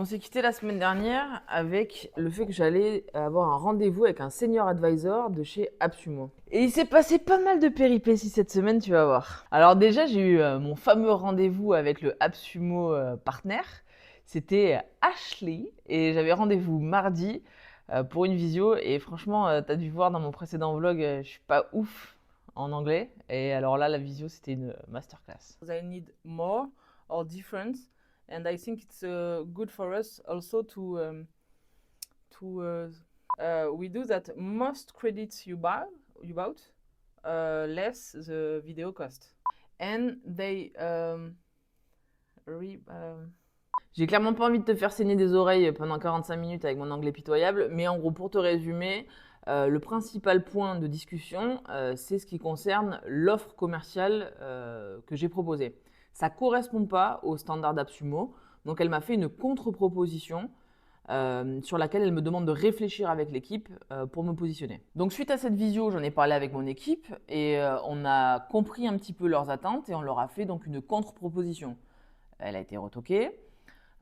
On s'est quitté la semaine dernière avec le fait que j'allais avoir un rendez-vous avec un senior advisor de chez AppSumo. Et il s'est passé pas mal de péripéties cette semaine, tu vas voir. Alors déjà, j'ai eu mon fameux rendez-vous avec le AppSumo partner. C'était Ashley et j'avais rendez-vous mardi pour une visio. Et franchement, t'as dû voir dans mon précédent vlog, je suis pas ouf en anglais. Et alors là, la visio, c'était une masterclass. I need more or different. And I think it's good for us also to we do that most credits you bought less the video cost. And they J'ai clairement pas envie de te faire saigner des oreilles pendant 45 minutes avec mon anglais pitoyable, mais en gros, pour te résumer, le principal point de discussion, c'est ce qui concerne l'offre commerciale que j'ai proposée. Ça ne correspond pas aux standards d'AppSumo, donc elle m'a fait une contre-proposition sur laquelle elle me demande de réfléchir avec l'équipe pour me positionner. Donc suite à cette visio, j'en ai parlé avec mon équipe et on a compris un petit peu leurs attentes et on leur a fait donc une contre-proposition. Elle a été retoquée.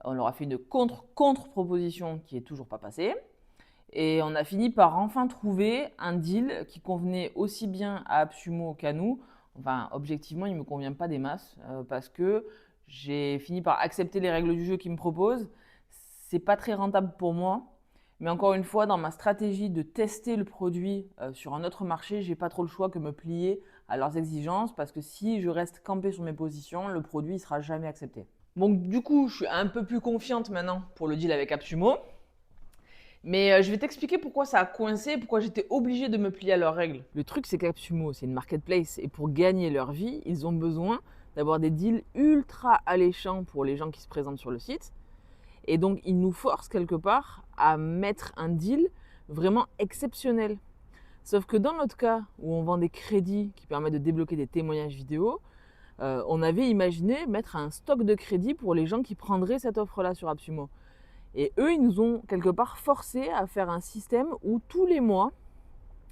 On leur a fait une contre-proposition qui est toujours pas passée. Et on a fini par enfin trouver un deal qui convenait aussi bien à AppSumo qu'à nous. Enfin, objectivement, il ne me convient pas des masses parce que j'ai fini par accepter les règles du jeu qu'ils me proposent. C'est pas très rentable pour moi. Mais encore une fois, dans ma stratégie de tester le produit sur un autre marché, j'ai pas trop le choix que me plier à leurs exigences parce que si je reste campé sur mes positions, le produit ne sera jamais accepté. Donc du coup, je suis un peu plus confiante maintenant pour le deal avec AppSumo. Mais je vais t'expliquer pourquoi ça a coincé et pourquoi j'étais obligée de me plier à leurs règles. Le truc, c'est qu'AppSumo, c'est une marketplace et pour gagner leur vie, ils ont besoin d'avoir des deals ultra alléchants pour les gens qui se présentent sur le site. Et donc, ils nous forcent quelque part à mettre un deal vraiment exceptionnel. Sauf que dans notre cas, où on vend des crédits qui permettent de débloquer des témoignages vidéo, on avait imaginé mettre un stock de crédits pour les gens qui prendraient cette offre-là sur AppSumo. Et eux, ils nous ont quelque part forcé à faire un système où tous les mois,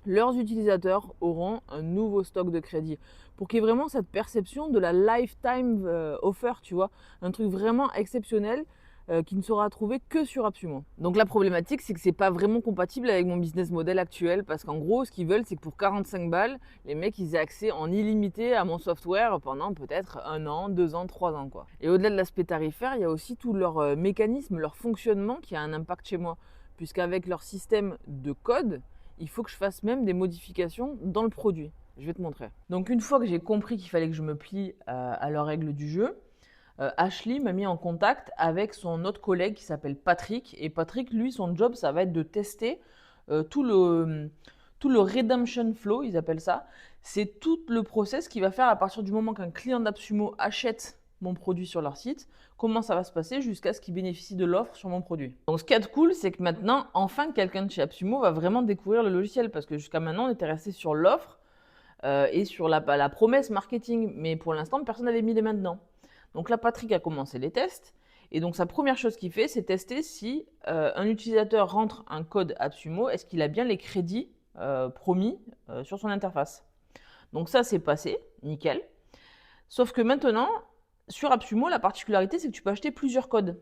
leurs utilisateurs auront un nouveau stock de crédit. Pour qu'il y ait vraiment cette perception de la lifetime offer, tu vois, un truc vraiment exceptionnel qui ne sera trouvé que sur AppSumo. Donc la problématique, c'est que c'est pas vraiment compatible avec mon business model actuel parce qu'en gros, ce qu'ils veulent, c'est que pour 45 balles, les mecs, ils aient accès en illimité à mon software pendant peut-être 1 an, 2 ans, 3 ans, quoi. Et au-delà de l'aspect tarifaire, il y a aussi tout leur mécanisme, leur fonctionnement qui a un impact chez moi. Puisqu'avec leur système de code, il faut que je fasse même des modifications dans le produit. Je vais te montrer. Donc une fois que j'ai compris qu'il fallait que je me plie à leurs règles du jeu, Ashley m'a mis en contact avec son autre collègue qui s'appelle Patrick. Et Patrick, lui, son job, ça va être de tester tout le redemption flow, ils appellent ça. C'est tout le process qu'il va faire à partir du moment qu'un client d'AppSumo achète mon produit sur leur site, comment ça va se passer jusqu'à ce qu'il bénéficie de l'offre sur mon produit. Donc ce qui est cool, c'est que maintenant, enfin, quelqu'un de chez AppSumo va vraiment découvrir le logiciel parce que jusqu'à maintenant, on était resté sur l'offre et sur la promesse marketing. Mais pour l'instant, personne n'avait mis les mains dedans. Donc là, Patrick a commencé les tests. Et donc, sa première chose qu'il fait, c'est tester si un utilisateur rentre un code AppSumo, est-ce qu'il a bien les crédits promis sur son interface. Donc ça, c'est passé, nickel. Sauf que maintenant, sur AppSumo, la particularité, c'est que tu peux acheter plusieurs codes.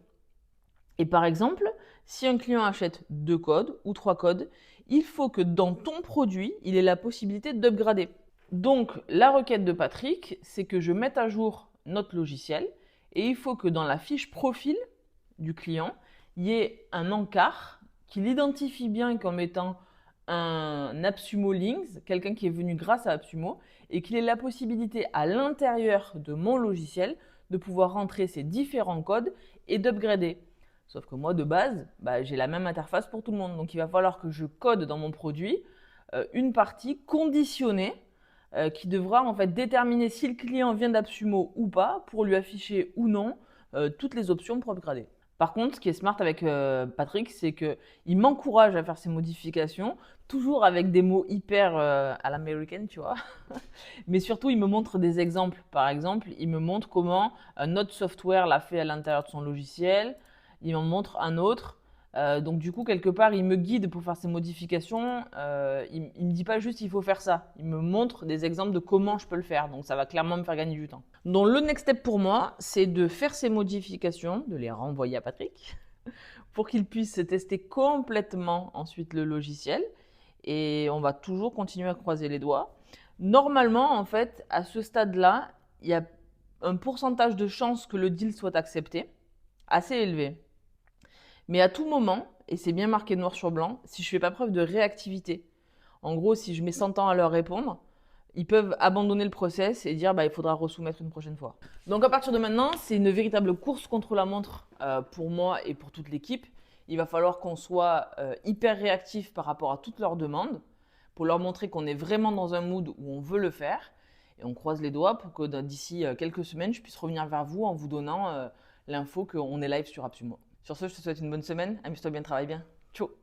Et par exemple, si un client achète 2 codes ou 3 codes, il faut que dans ton produit, il ait la possibilité d'upgrader. Donc, la requête de Patrick, c'est que je mette à jour notre logiciel et il faut que dans la fiche profil du client, il y ait un encart qui l'identifie bien comme étant un AppSumo Links, quelqu'un qui est venu grâce à AppSumo, et qu'il ait la possibilité à l'intérieur de mon logiciel de pouvoir rentrer ces différents codes et d'upgrader. Sauf que moi, de base, j'ai la même interface pour tout le monde. Donc, il va falloir que je code dans mon produit une partie conditionnée qui devra en fait déterminer si le client vient d'AppSumo ou pas pour lui afficher ou non toutes les options pour upgrader. Par contre, ce qui est smart avec Patrick, c'est qu'il m'encourage à faire ces modifications, toujours avec des mots hyper à l'américaine, tu vois. Mais surtout, il me montre des exemples. Par exemple, il me montre comment un autre software l'a fait à l'intérieur de son logiciel. Il m'en montre un autre. Donc du coup, quelque part, il me guide pour faire ces modifications. Il ne me dit pas juste il faut faire ça. Il me montre des exemples de comment je peux le faire. Donc ça va clairement me faire gagner du temps. Donc le next step pour moi, c'est de faire ces modifications, de les renvoyer à Patrick pour qu'ils puissent tester complètement ensuite le logiciel. Et on va toujours continuer à croiser les doigts. Normalement, en fait, à ce stade-là, il y a un pourcentage de chances que le deal soit accepté, assez élevé. Mais à tout moment, et c'est bien marqué noir sur blanc, si je ne fais pas preuve de réactivité, en gros, si je mets 100 ans à leur répondre, ils peuvent abandonner le process et dire il faudra resoumettre une prochaine fois. Donc à partir de maintenant, c'est une véritable course contre la montre pour moi et pour toute l'équipe. Il va falloir qu'on soit hyper réactif par rapport à toutes leurs demandes pour leur montrer qu'on est vraiment dans un mood où on veut le faire. Et on croise les doigts pour que d'ici quelques semaines, je puisse revenir vers vous en vous donnant l'info qu'on est live sur Absumo. Sur ce, je te souhaite une bonne semaine. Amuse-toi bien, travaille bien. Ciao.